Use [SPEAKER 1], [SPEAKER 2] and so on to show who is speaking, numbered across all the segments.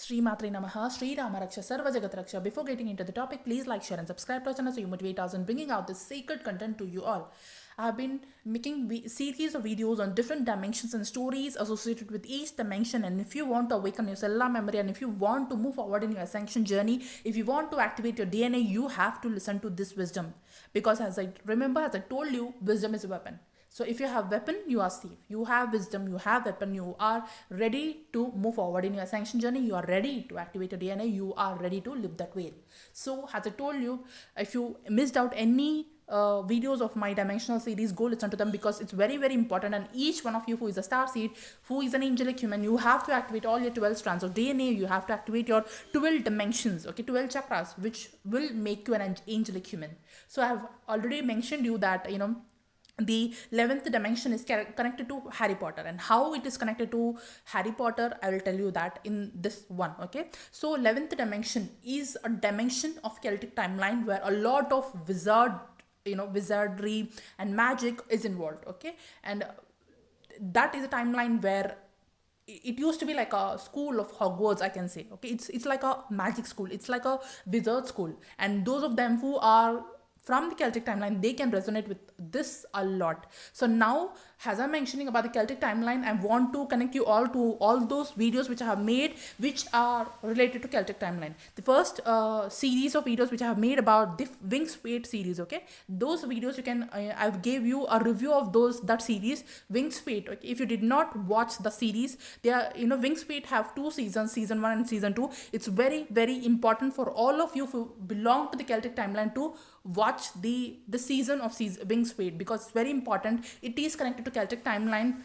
[SPEAKER 1] Sri Matre Namaha, Sri Rama Raksha, Sarva Jagat Raksha. Before getting into the topic, please like, share and subscribe to our channel so you motivate us in bringing out this sacred content to you all. I have been making series of videos on different dimensions and stories associated with each dimension, and if you want to awaken your cellular memory and if you want to move forward in your ascension journey, if you want to activate your DNA, you have to listen to this wisdom. Because as I told you, wisdom is a weapon. So if you have weapon, you are safe. You have wisdom, you have weapon, you are ready to move forward in your ascension journey. You are ready to activate your DNA. You are ready to live that way. So as I told you, if you missed out any videos of my dimensional series, go listen to them because it's very, very important. And each one of you who is a star seed, who is an angelic human, you have to activate all your 12 strands of DNA. You have to activate your 12 dimensions, okay, 12 chakras, which will make you an angelic human. So I have already mentioned you that, the 11th dimension is connected to Harry Potter, and how it is connected to Harry Potter, I will tell you that in this one. Okay, so 11th dimension is a dimension of Celtic timeline where a lot of wizardry and magic is involved. Okay, and that is a timeline where it used to be like a school of Hogwarts, I can say. Okay, it's like a magic school, it's like a wizard school, and those of them who are from the Celtic timeline, they can resonate with this a lot. So now, as I'm mentioning about the Celtic timeline, I want to connect you all to all those videos which I have made, which are related to Celtic timeline. The first series of videos which I have made about the Wings Fate series, okay? Those videos you can, I've gave you a review of that series, Wings Fate. Okay? If you did not watch the series, they are, Wings Fate have 2 seasons, season 1 and season 2. It's very, very important for all of you who belong to the Celtic timeline to watch the season of Wings Fate, because it's very important. It is connected to Celtic timeline.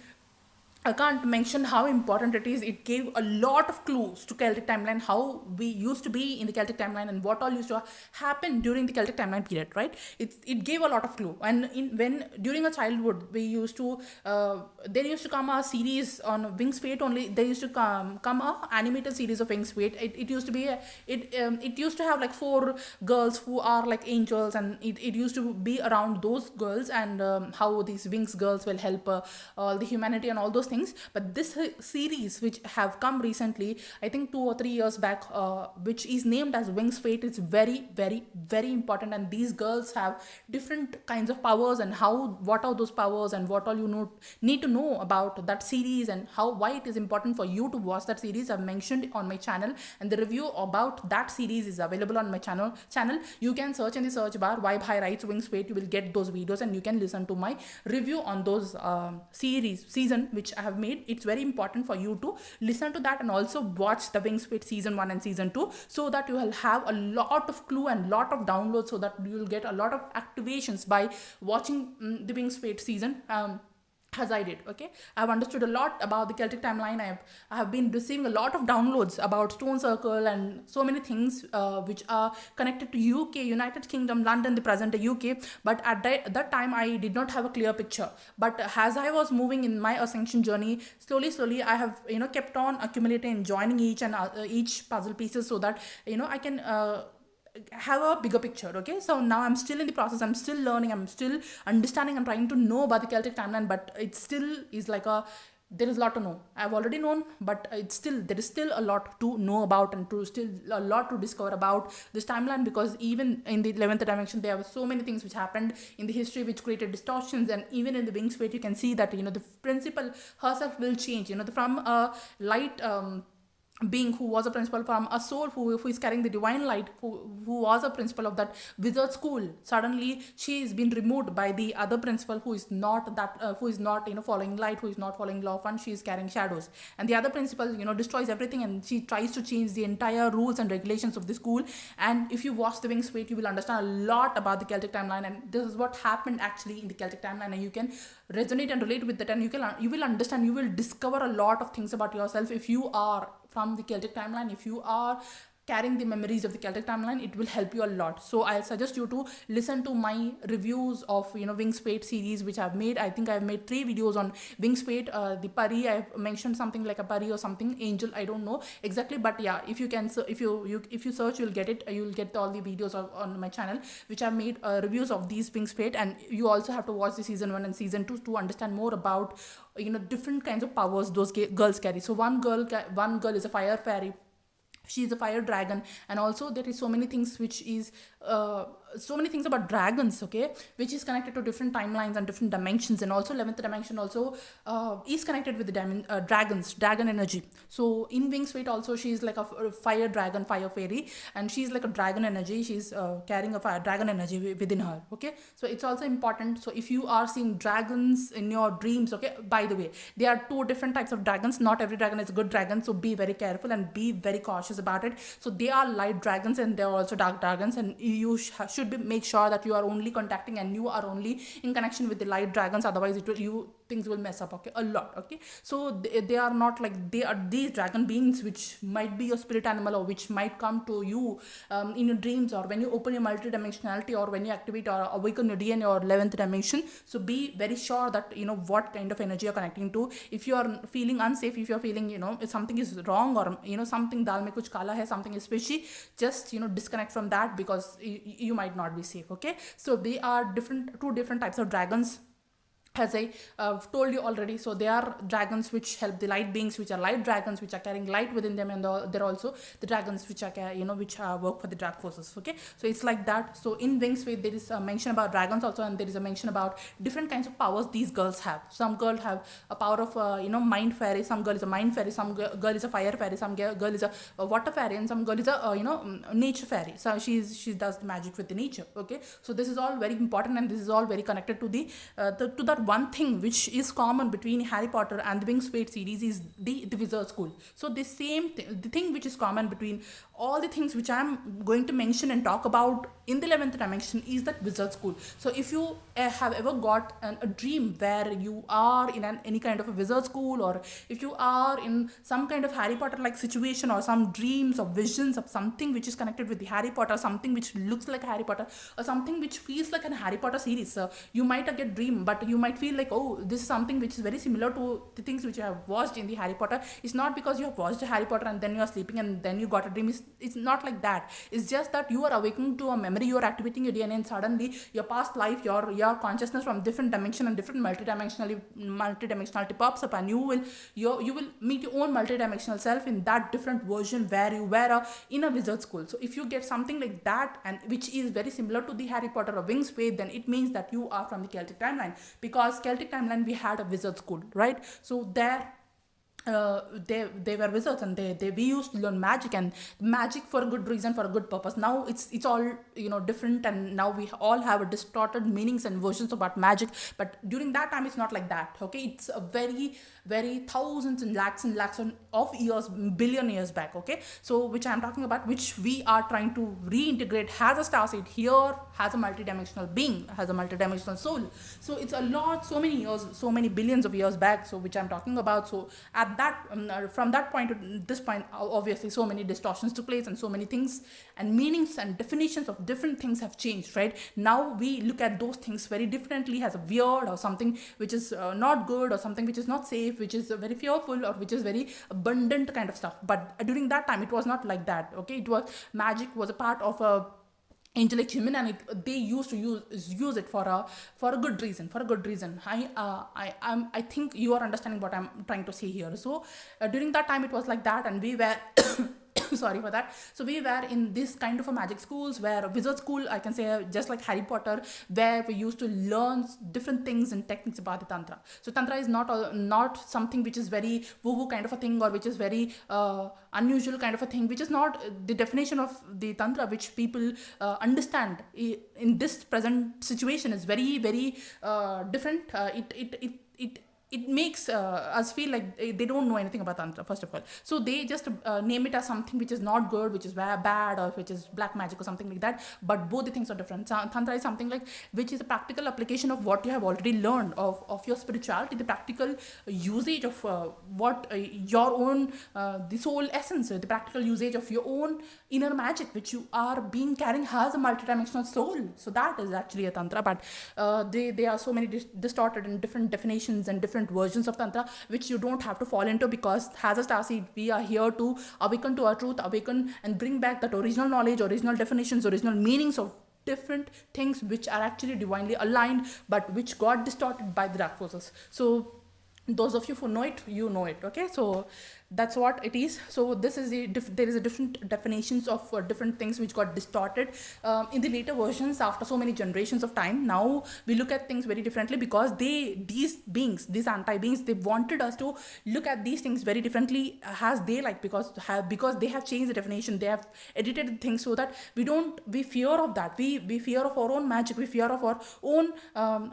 [SPEAKER 1] I can't mention how important it is. It gave a lot of clues to Celtic timeline, how we used to be in the Celtic timeline and what all used to happen during the Celtic timeline period, right? It gave a lot of clue. And when during our childhood, we used to there used to come a series on Wings Fate only. There used to come a animated series of Wings Fate. It used to be it used to have like 4 girls who are like angels, and it used to be around those girls and how these Wings girls will help all the humanity and all those things. But this series which have come recently, I think 2 or 3 years back, which is named as Wings Fate, is very, very, very important. And these girls have different kinds of powers, and what are those powers, and what all you need to know about that series, and why it is important for you to watch that series. I've mentioned on my channel, and the review about that series is available on my channel. You can search in the search bar Vibe High Rights Wings Fate. You will get those videos, and you can listen to my review on those season which I have made. It's very important for you to listen to that and also watch the Wings Fate season 1 and season 2, so that you will have a lot of clue and lot of downloads, so that you will get a lot of activations by watching the Wings Fate season. As I did. Okay, I have understood a lot about the Celtic timeline. I have been receiving a lot of downloads about Stone Circle and so many things which are connected to UK, United Kingdom, London, the present UK. But at that time, I did not have a clear picture. But as I was moving in my ascension journey, slowly I have kept on accumulating and joining each puzzle pieces, so that I can have a bigger picture. Okay, so now I'm still in the process. I'm still learning, I'm still understanding, I'm trying to know about the Celtic timeline, but it still is like there is a lot to know. I've already known, but there is still a lot to know about, and still a lot to discover about this timeline, because even in the 11th dimension, there are so many things which happened in the history which created distortions. And even in the Wings Fate, you can see that the principal herself will change, from a light being who was a principal, from a soul who is carrying the divine light, who was a principal of that wizard school. Suddenly she is being removed by the other principal who is not following light, who is not following law of one. She is carrying shadows, and the other principal destroys everything, and she tries to change the entire rules and regulations of the school. And if you watch the Wings Fate, you will understand a lot about the Celtic timeline, and this is what happened actually in the Celtic timeline, and you can resonate and relate with that, and you will understand, you will discover a lot of things about yourself if you are from the Celtic timeline. If you are carrying the memories of the Celtic timeline, it will help you a lot. So I suggest you to listen to my reviews of Wings Fate series which I've made. I think I've made 3 videos on Wings Fate. The Pari, I've mentioned something like a Pari or something, angel, I don't know exactly, but yeah, if you search, you'll get it. You'll get all the videos on my channel which I've made reviews of these Wings Fate. And you also have to watch the season 1 and season 2 to understand more about different kinds of powers those girls carry. So one girl is a fire fairy, she is a fire dragon. And also there is so many things which is so many things about dragons, okay, which is connected to different timelines and different dimensions. And also 11th dimension also is connected with the dragons, dragon energy. So in Wings Fate also she is like a fire dragon, fire fairy, and she's like a dragon energy. She's carrying a fire dragon energy within her, okay. So it's also important. So if you are seeing dragons in your dreams, okay, by the way, there are two different types of dragons. Not every dragon is a good dragon, so be very careful and be very cautious about it. So they are light dragons and they are also dark dragons, and you should make sure that you are only contacting and you are only in connection with the light dragons. Otherwise things will mess up, okay, a lot, okay. So they are not like, they are these dragon beings which might be your spirit animal, or which might come to you in your dreams, or when you open your multidimensionality, or when you activate or awaken your DNA or 11th dimension. So be very sure that you know what kind of energy you're connecting to. If you are feeling unsafe, if you're feeling, you know, if something is wrong, or you know something dal mein kuch kala hai, something is fishy, just you know disconnect from that, because you might not be safe, okay. So they are two different types of dragons, as I told you already. So they are dragons which help the light beings, which are light dragons, which are carrying light within them, and they're also the dragons which are which work for the dark forces, okay. So it's like that. So in Wings Fate there is a mention about dragons also, and there is a mention about different kinds of powers these girls have. Some girl have a power of mind fairy, some girl is a mind fairy, some girl is a fire fairy, some girl is a water fairy, and some girl is a nature fairy. So she does the magic with the nature, okay. So this is all very important, and this is all very connected to to that one thing which is common between Harry Potter and the Wings Fate series is the Wizard School. So the the thing which is common between all the things which I'm going to mention and talk about in the 11th dimension is that Wizard School. So if you have ever got a dream where you are in any kind of a wizard school, or if you are in some kind of Harry Potter like situation, or some dreams or visions of something which is connected with the Harry Potter, something which looks like Harry Potter, or something which feels like a Harry Potter series, so you might get dream, but you might feel like, oh, this is something which is very similar to the things which you have watched in the Harry Potter. It's not because you have watched Harry Potter and then you are sleeping and then you got a dream. It's not like that. It's just that you are awakening to a memory, you are activating your DNA, and suddenly your past life, your consciousness from different dimension and different multidimensionality pops up, and you will meet your own multidimensional self in that different version where you were in a wizard school. So if you get something like that, and which is very similar to the Harry Potter or Wings Fate, then it means that you are from the Celtic timeline, because Celtic timeline we had a wizard school, right? So there they were wizards, and we used to learn magic, and magic for a good reason, for a good purpose. Now it's all different, and now we all have a distorted meanings and versions about magic. But during that time it's not like that, okay. It's a very thousands and lakhs of years, billion years back, okay. So which I'm talking about, which we are trying to reintegrate, has a starseed here, has a multidimensional being, has a multidimensional soul. So it's so many years, so many billions of years back, so which I'm talking about. So at that from that point to this point, obviously so many distortions took place, and so many things and meanings and definitions of different things have changed, right? Now we look at those things very differently, as a weird, or something which is not good, or something which is not safe, which is very fearful, or which is very abundant kind of stuff. But during that time it was not like that, okay. It was, magic was a part of a angelic human, and they used to use it for a good reason, I think you are understanding what I'm trying to say here. So during that time it was like that, and we were sorry for that. So we were in this kind of a magic schools, where a wizard school, I can say, just like Harry Potter, where we used to learn different things and techniques about the tantra. So tantra is not something which is very woo-woo kind of a thing, or which is very unusual kind of a thing, which is not the definition of the tantra which people understand in this present situation is very different. It makes us feel like they don't know anything about tantra, first of all. So they just name it as something which is not good, which is bad, or which is black magic or something like that. But both the things are different. Tantra is something like which is a practical application of what you have already learned of your spirituality, the practical usage of what your own the soul essence, the practical usage of your own inner magic, which you are being carrying as a multidimensional soul. So that is actually a tantra. But they are so many distorted and different definitions and different versions of tantra, which you don't have to fall into, because as a starseed we are here to awaken to our truth, awaken and bring back that original knowledge, original definitions, original meanings of different things which are actually divinely aligned, but which got distorted by the dark forces. So those of you who know it, you know it, okay. So That's what it is. So this is there is a different definitions of different things which got distorted in the later versions after so many generations of time. Now we look at things very differently because these beings, these anti-beings, they wanted us to look at these things very differently as they like, because they have changed the definition, they have edited things so that we fear of that, we fear of our own magic, we fear of our own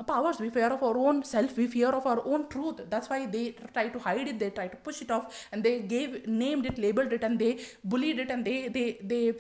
[SPEAKER 1] powers, we fear of our own self, we fear of our own truth. That's why they try to hide it, they try to push it off, and they named it, labeled it, and they bullied it, and they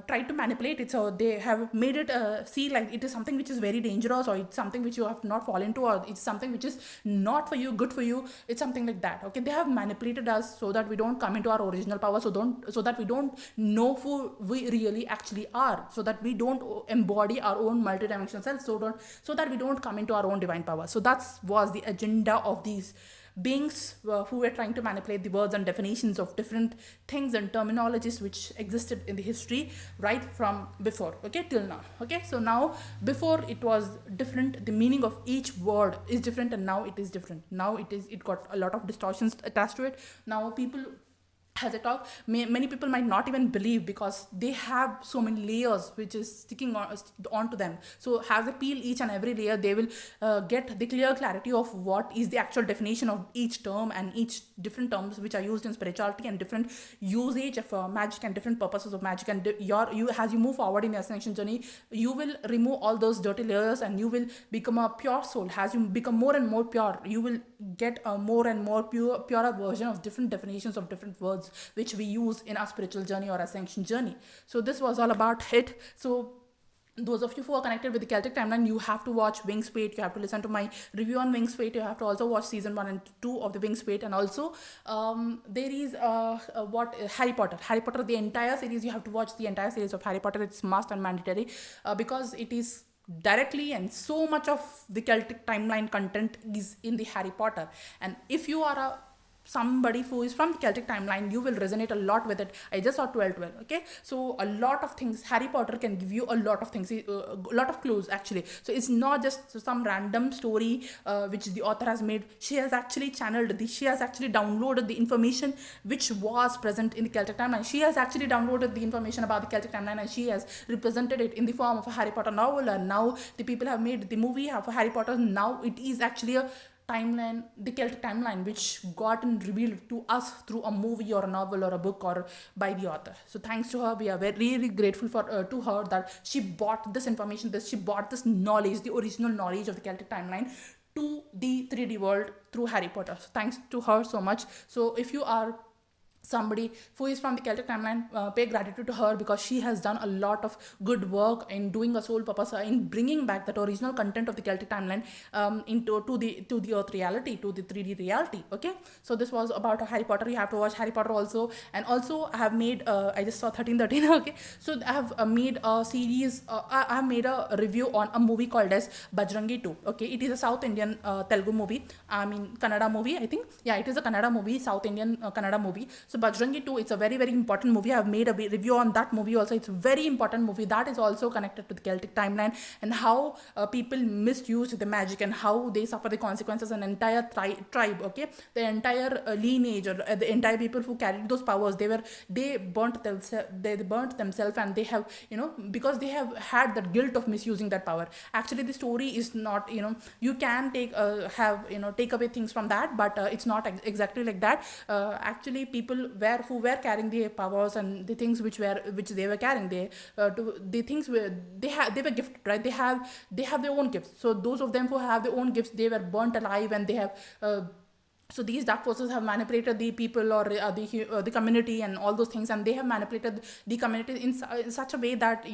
[SPEAKER 1] tried to manipulate it. So they have made it see like it is something which is very dangerous, or it's something which you have to not fall into, or it's something which is not for you, good for you. It's something like that. Okay, they have manipulated us so that we don't come into our original power, so that we don't know who we really actually are, so that we don't embody our own multidimensional self, so that we don't come into our own divine power. So that was the agenda of these beings who were trying to manipulate the words and definitions of different things and terminologies which existed in the history right from before, okay, till now. Okay, so now, before it was different, the meaning of each word is different, and now it is different. Now it got a lot of distortions attached to it. Now people, as I talk, many people might not even believe, because they have so many layers which is sticking onto them. So as they peel each and every layer, they will get the clear clarity of what is the actual definition of each term and each different terms which are used in spirituality, and different usage of magic and different purposes of magic. And you as you move forward in your ascension journey, you will remove all those dirty layers, and you will become a pure soul. As you become more and more pure, you will get a more and more purer version of different definitions of different words which we use in our spiritual journey or ascension journey. So this was all about it. So those of you who are connected with the Celtic timeline, you have to watch Wings Fate, you have to listen to my review on Wings Fate, you have to also watch season 1 and 2 of the Wings Fate, and also there is Harry Potter, the entire series. You have to watch the entire series of Harry Potter. It's must and mandatory because it is directly, and so much of the Celtic timeline content is in the Harry Potter. And if you are somebody who is from the Celtic timeline, you will resonate a lot with it. I just saw 12. Okay, so a lot of things, Harry Potter can give you a lot of things, a lot of clues actually. So it's not just some random story which the author has made. She has actually she has actually downloaded the information which was present in the Celtic timeline. She has actually downloaded the information about the Celtic timeline, and she has represented it in the form of a Harry Potter novel. And now the people have made the movie of Harry Potter. Now it is actually a timeline, the Celtic timeline, which gotten revealed to us through a movie or a novel or a book or by the author. So thanks to her, we are very really grateful to her that she bought this information, she bought this knowledge, the original knowledge of the Celtic timeline, to the 3D world through Harry Potter. So thanks to her so much. So if you are somebody who is from the Celtic timeline, pay gratitude to her, because she has done a lot of good work in doing a soul purpose, in bringing back that original content of the Celtic timeline to the earth reality, to the 3D reality. Okay, so this was about Harry Potter. You have to watch Harry Potter also. And also I have made I just saw 1313. Okay, so I have made a series, I have made a review on a movie called as Bajrangi 2. Okay, it is a South Indian Telugu movie, I mean Kannada movie, I think. Yeah, it is a Kannada movie, South Indian Kannada movie. So Bajrangi 2, it's a very, very important movie. I have made a review on that movie also. It's a very important movie that is also connected to the Celtic timeline, and how people misused the magic and how they suffer the consequences. An entire tribe, okay, the entire lineage, or the entire people who carried those powers, they burnt themselves, and they have, because they have had that guilt of misusing that power. Actually, the story is not, you can take away things from that, but it's not exactly like that. Actually, people who were carrying the powers and the things which they were carrying, they were gifted, right? They have their own gifts. So those of them who have their own gifts, they were burnt alive, and they have so these dark forces have manipulated the people, or the community and all those things, and they have manipulated the community in such a way that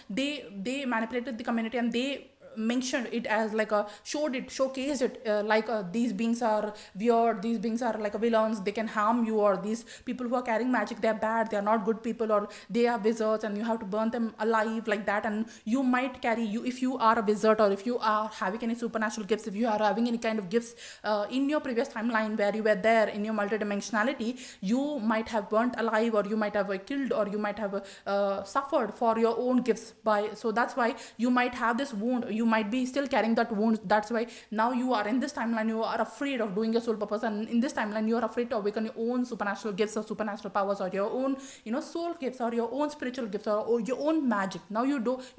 [SPEAKER 1] they manipulated the community, and they mentioned it as like showcased it like these beings are weird, these beings are like villains, they can harm you, or these people who are carrying magic, they're bad, they're not good people, or they are wizards and you have to burn them alive, like that. And you might carry, if you are a wizard, or if you are having any supernatural gifts, if you are having any kind of gifts in your previous timeline where you were there in your multidimensionality, you might have burnt alive, or you might have killed, or you might have suffered for your own gifts so that's why you might have this wound. You you might be still carrying that wound. That's why now you are in this timeline, you are afraid of doing your soul purpose, and in this timeline you are afraid to awaken your own supernatural gifts or supernatural powers, or your own soul gifts, or your own spiritual gifts, or your own magic. Now you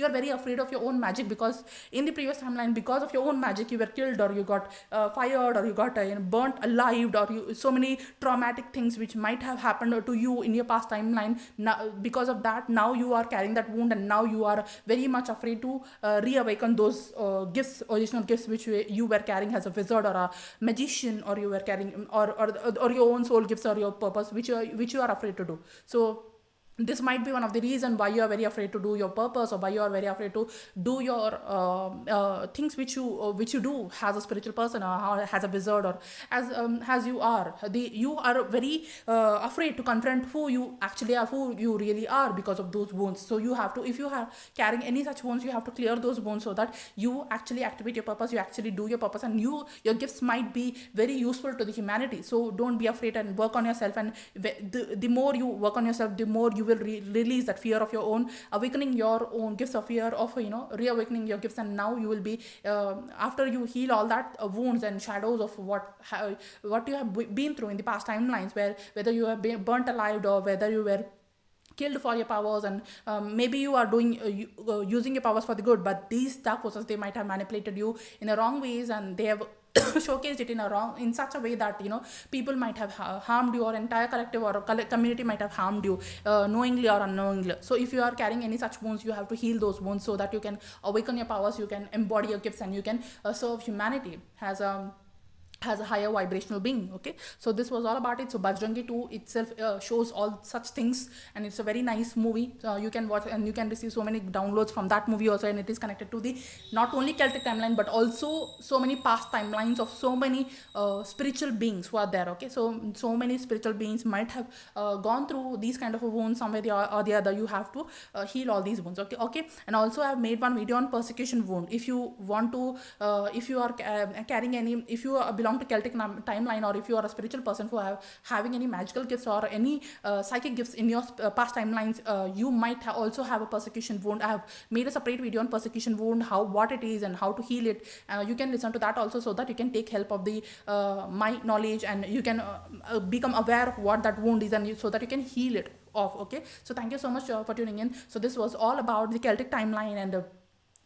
[SPEAKER 1] are very afraid of your own magic, because in the previous timeline, because of your own magic, you were killed, or you got fired, or you got burnt alive, or so many traumatic things which might have happened to you in your past timeline. Now because of that, now you are carrying that wound, and now you are very much afraid to reawaken those gifts, original gifts, which you were carrying as a wizard or a magician, or you were carrying, or your own soul gifts, or your purpose, which you are afraid to do. So this might be one of the reasons why you are very afraid to do your purpose, or why you are very afraid to do your things which you do as a spiritual person, or as a wizard, or as you are very afraid to confront who you actually are, who you really are, because of those wounds. So you have to, if you are carrying any such wounds, you have to clear those wounds, so that you actually activate your purpose, you actually do your purpose, and your gifts might be very useful to the humanity. So don't be afraid, and work on yourself, and the more you work on yourself, the more you will release that fear of your own, awakening your own gifts, of fear of reawakening your gifts. And now you will be after you heal all that wounds and shadows of what you have been through in the past timelines, where whether you have been burnt alive, or whether you were killed for your powers, and maybe you are doing using your powers for the good, but these dark forces, they might have manipulated you in the wrong ways, and they have showcased it in such a way that people might have harmed you, or entire collective or community might have harmed you, knowingly or unknowingly. So if you are carrying any such wounds, you have to heal those wounds, so that you can awaken your powers, you can embody your gifts, and you can serve humanity as a higher vibrational being. Okay, so this was all about it. So Bajrangi 2 itself shows all such things, and it's a very nice movie. You can watch, and you can receive so many downloads from that movie also, and it is connected to the not only Celtic timeline, but also so many past timelines of so many spiritual beings who are there. Okay, so many spiritual beings might have gone through these kind of wounds somewhere or the other. You have to heal all these wounds. Okay, and also I have made one video on persecution wound. If you want to if you are carrying any, if you belong to Celtic timeline, or if you are a spiritual person who having any magical gifts or any psychic gifts in your past timelines, you might also have a persecution wound. I have made a separate video on persecution wound, what it is and how to heal it. You can listen to that also, so that you can take help of the my knowledge, and you can become aware of what that wound is, and so that you can heal it off. Okay, so thank you so much for tuning in. So this was all about the Celtic timeline, and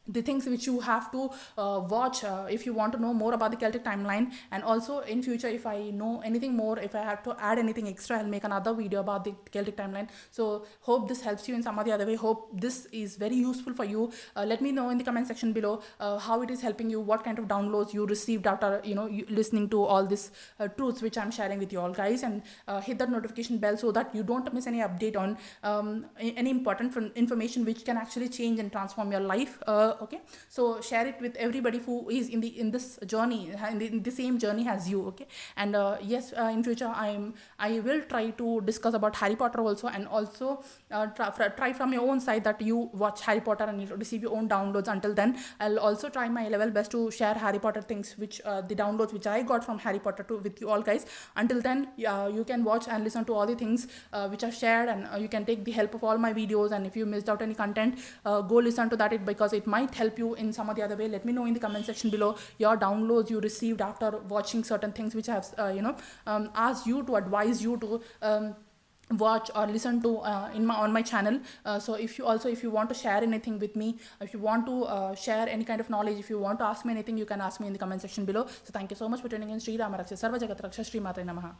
[SPEAKER 1] the things which you have to watch if you want to know more about the Celtic timeline. And also in future, if I know anything more, if I have to add anything extra, I'll make another video about the Celtic timeline. So hope this helps you in some or the other way. Hope this is very useful for you. Let me know in the comment section below how it is helping you, what kind of downloads you received after you listening to all this truths which I'm sharing with you all, guys. And hit that notification bell, so that you don't miss any update on any important information which can actually change and transform your life. Okay, so share it with everybody who is in this journey, in the same journey as you. Okay, and yes, in future I will try to discuss about Harry Potter also, and also try from your own side that you watch Harry Potter and you receive your own downloads. Until then, I'll also try my level best to share Harry Potter things, which the downloads which I got from Harry Potter with you all, guys. Until then, you can watch and listen to all the things which I've shared, and you can take the help of all my videos. And if you missed out any content, go listen to that, because it might help you in some or the other way. Let me know in the comment section below your downloads you received after watching certain things which I have asked you to, advise you to watch or listen to on my channel. So if you want to share anything with me, if you want to share any kind of knowledge, if you want to ask me anything, you can ask me in the comment section below. So thank you so much for tuning in. Sri Rama Raksha Sarva Jagat Raksha, Sri Matre Namaha.